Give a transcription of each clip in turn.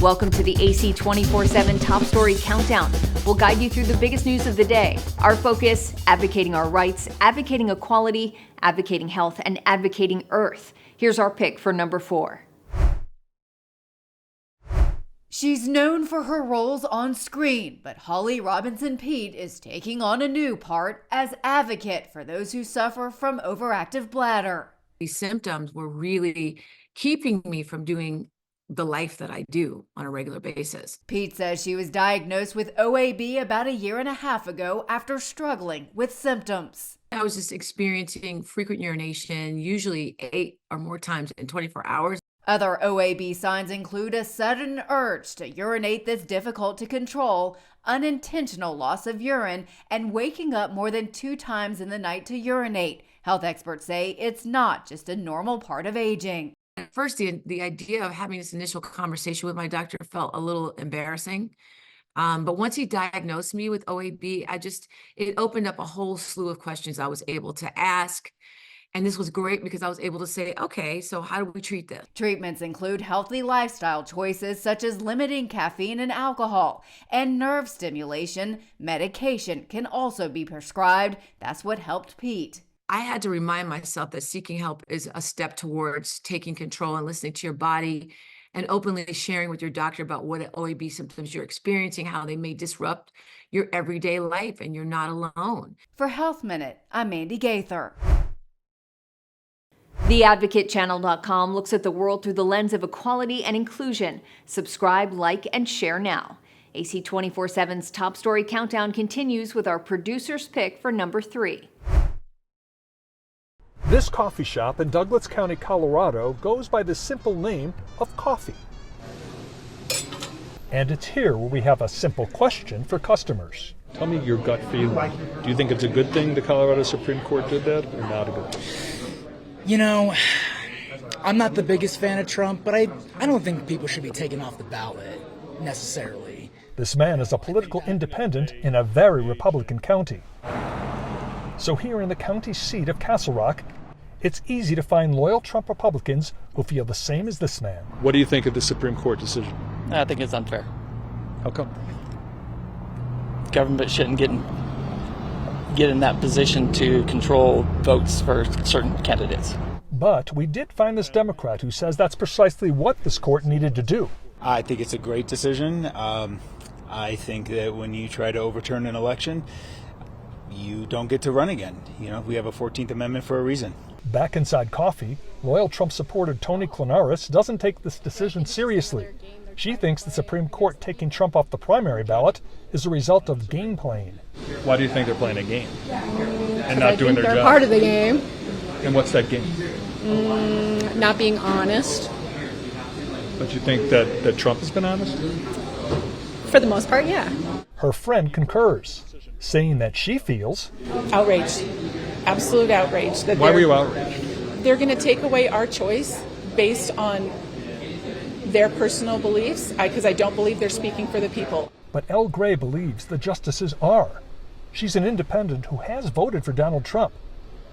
Welcome to the AC 24/7 Top Story Countdown. We'll guide you through the biggest news of the day. Our focus, advocating our rights, advocating equality, advocating health, and advocating Earth. Here's our pick for number 4. She's known for her roles on screen, but Holly Robinson Peete is taking on a new part as advocate for those who suffer from overactive bladder. These symptoms were really keeping me from doing the life that I do on a regular basis. Peete says she was diagnosed with OAB about a year and a half ago after struggling with symptoms. I was just experiencing frequent urination, usually 8 or more times in 24 hours. Other OAB signs include a sudden urge to urinate that's difficult to control, unintentional loss of urine, and waking up more than 2 times in the night to urinate. Health experts say it's not just a normal part of aging. At first, the idea of having this initial conversation with my doctor felt a little embarrassing. But once he diagnosed me with OAB, it opened up a whole slew of questions I was able to ask. And this was great because I was able to say, okay, so how do we treat this? Treatments include healthy lifestyle choices such as limiting caffeine and alcohol, and nerve stimulation. Medication can also be prescribed. That's what helped Peete. I had to remind myself that seeking help is a step towards taking control and listening to your body and openly sharing with your doctor about what OAB symptoms you're experiencing, how they may disrupt your everyday life, and you're not alone. For Health Minute, I'm Mandy Gaither. TheAdvocateChannel.com looks at the world through the lens of equality and inclusion. Subscribe, like, and share now. AC 24/7's Top Story Countdown continues with our producer's pick for number 3. This coffee shop in Douglas County, Colorado goes by the simple name of coffee. And it's here where we have a simple question for customers. Tell me your gut feeling. Do you think it's a good thing the Colorado Supreme Court did that or not a good thing? You know, I'm not the biggest fan of Trump, but I don't think people should be taken off the ballot necessarily. This man is a political independent in a very Republican county. So here in the county seat of Castle Rock, it's easy to find loyal Trump Republicans who feel the same as this man. What do you think of the Supreme Court decision? I think it's unfair. How come? Government shouldn't get in that position to control votes for certain candidates. But we did find this Democrat who says that's precisely what this court needed to do. I think it's a great decision. I think that when you try to overturn an election, you don't get to run again. You know, we have a 14th Amendment for a reason. Back inside coffee, loyal Trump supporter Tony Klanaris doesn't take this decision seriously. She thinks the Supreme Court taking Trump off the primary ballot is a result of game playing. Why do you think they're playing a game and not doing their job? They're part of the game. And what's that game? Not being honest. But you think that Trump has been honest? For the most part, yeah. Her friend concurs, saying that she feels outraged, absolute outrage. Why were you outraged? They're going to take away our choice based on their personal beliefs, because I don't believe they're speaking for the people. But Elle Gray believes the justices are. She's an independent who has voted for Donald Trump,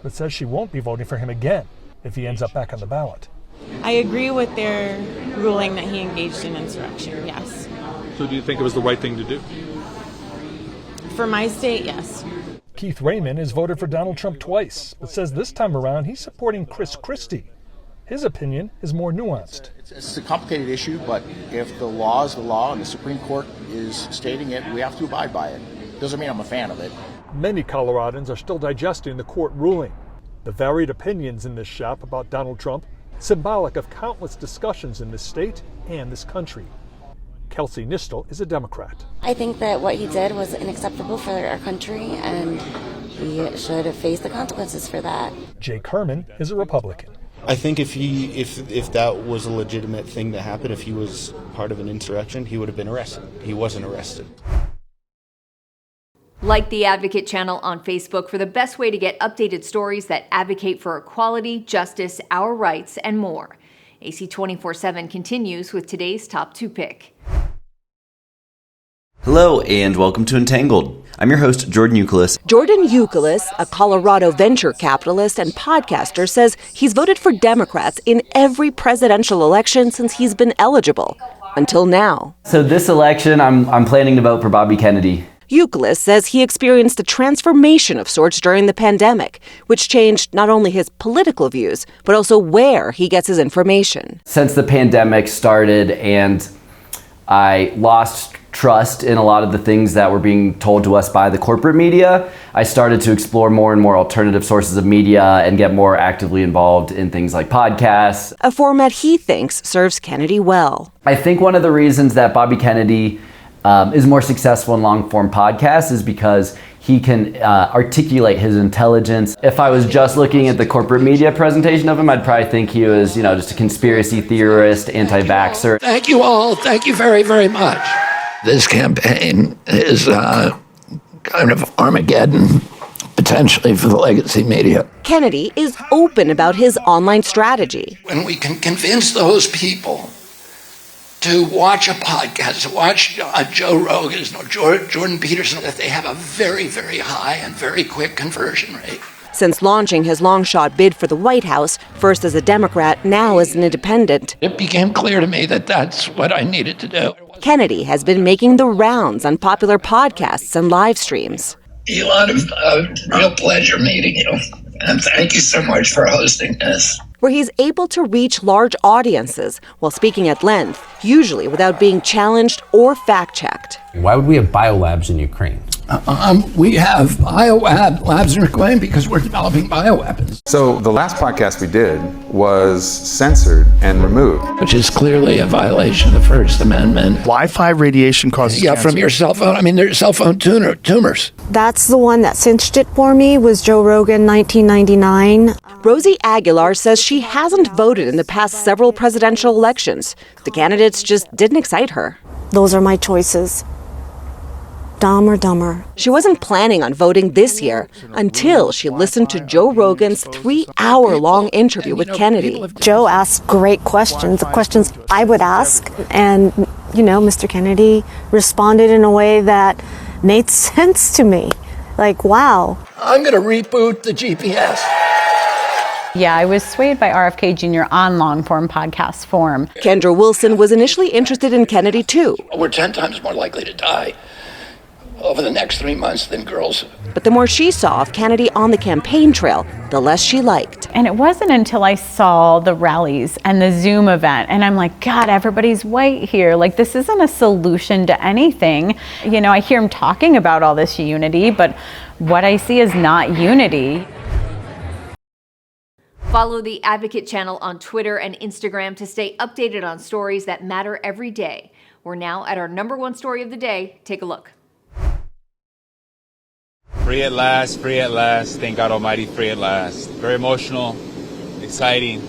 but says she won't be voting for him again if he ends up back on the ballot. I agree with their ruling that he engaged in insurrection, yes. So do you think it was the right thing to do? For my state, yes. Keith Raymond has voted for Donald Trump twice, but says this time around he's supporting Chris Christie. His opinion is more nuanced. It's a complicated issue, but if the law is the law and the Supreme Court is stating it, we have to abide by it. Doesn't mean I'm a fan of it. Many Coloradans are still digesting the court ruling. The varied opinions in this shop about Donald Trump, symbolic of countless discussions in this state and this country. Kelsey Nistel is a Democrat. I think that what he did was unacceptable for our country, and he should face the consequences for that. Jake Herman is a Republican. I think if that was a legitimate thing that happened, if he was part of an insurrection, he would have been arrested. He wasn't arrested. Like the Advocate channel on Facebook for the best way to get updated stories that advocate for equality, justice, our rights, and more. AC 24/7 continues with today's top 2 pick. Hello and welcome to Entangled. I'm your host, Jordan Euclid. Jordan Euclid, a Colorado venture capitalist and podcaster, says he's voted for Democrats in every presidential election since he's been eligible. until now. So this election, I'm planning to vote for Bobby Kennedy. Euclid says he experienced a transformation of sorts during the pandemic, which changed not only his political views, but also where he gets his information. Since the pandemic started and I lost trust in a lot of the things that were being told to us by the corporate media, I started to explore more and more alternative sources of media and get more actively involved in things like podcasts. A format he thinks serves Kennedy well. I think one of the reasons that Bobby Kennedy is more successful in long-form podcasts is because he can articulate his intelligence. If I was just looking at the corporate media presentation of him, I'd probably think he was, just a conspiracy theorist, anti-vaxxer. Thank you all. Thank you very, very much. This campaign is kind of Armageddon, potentially, for the legacy media. Kennedy is open about his online strategy. When we can convince those people to watch a podcast, to watch Joe Rogan's, Jordan Peterson, that they have a very, very high and very quick conversion rate. Since launching his long-shot bid for the White House, first as a Democrat, now as an independent, it became clear to me that that's what I needed to do. Kennedy has been making the rounds on popular podcasts and live streams. Elon, real pleasure meeting you, and thank you so much for hosting this. Where he's able to reach large audiences while speaking at length, usually without being challenged or fact-checked. Why would we have biolabs in Ukraine? We have biolabs in Ukraine because we're developing bioweapons. So the last podcast we did was censored and removed. Which is clearly a violation of the First Amendment. Wi-Fi radiation causes cancer. From your cell phone. I mean, there's cell phone tumors. That's the one that cinched it for me, was Joe Rogan, 1999. Rosie Aguilar says she hasn't voted in the past several presidential elections. The candidates just didn't excite her. Those are my choices. Dumb or dumber. She wasn't planning on voting this year until she listened to Joe Rogan's 3-hour-long interview with Kennedy. Joe asked great questions, the questions I would ask, and, Mr. Kennedy responded in a way that made sense to me. Like, wow. I'm going to reboot the GPS. Yeah, I was swayed by RFK Jr. on long-form podcast form. Kendra Wilson was initially interested in Kennedy, too. We're 10 times more likely to die over the next 3 months than girls. But the more she saw of Kennedy on the campaign trail, the less she liked. And it wasn't until I saw the rallies and the Zoom event, and I'm like, God, everybody's white here. Like, this isn't a solution to anything. I hear him talking about all this unity, but what I see is not unity. Follow the Advocate channel on Twitter and Instagram to stay updated on stories that matter every day. We're now at our #1 story of the day. Take a look. Free at last, thank God Almighty, free at last. Very emotional, exciting,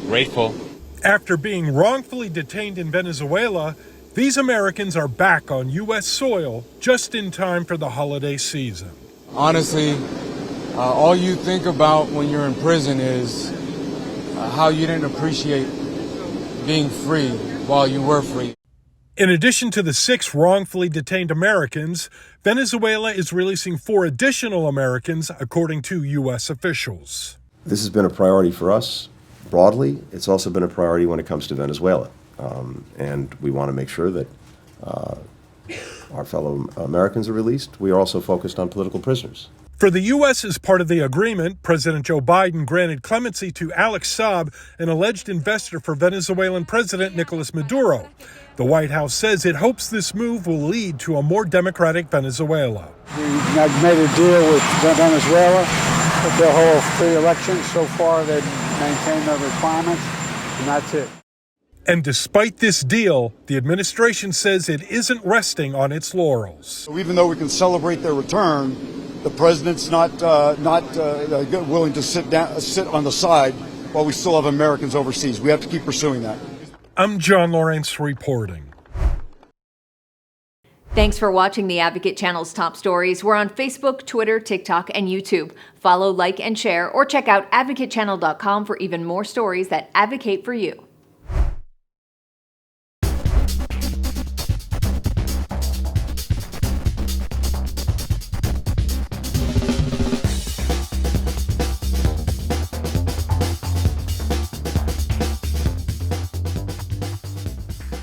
grateful. After being wrongfully detained in Venezuela, these Americans are back on U.S. soil just in time for the holiday season. Honestly, all you think about when you're in prison is how you didn't appreciate being free while you were free. In addition to the 6 wrongfully detained Americans, Venezuela is releasing 4 additional Americans, according to U.S. officials. This has been a priority for us broadly. It's also been a priority when it comes to Venezuela. And we want to make sure that our fellow Americans are released. We are also focused on political prisoners. For the U.S. as part of the agreement, President Joe Biden granted clemency to Alex Saab, an alleged investor for Venezuelan President Nicolas Maduro. The White House says it hopes this move will lead to a more democratic Venezuela. We've made a deal with Venezuela that they'll hold free elections. So far, they've maintained their requirements, and that's it. And despite this deal, the administration says it isn't resting on its laurels. So even though we can celebrate their return, the president's not willing to sit on the side while we still have Americans overseas. We have to keep pursuing that. I'm John Lawrence reporting. Thanks for watching the Advocate Channel's top stories. We're on Facebook, Twitter, TikTok, and YouTube. Follow, like, and share, or check out advocatechannel.com for even more stories that advocate for you.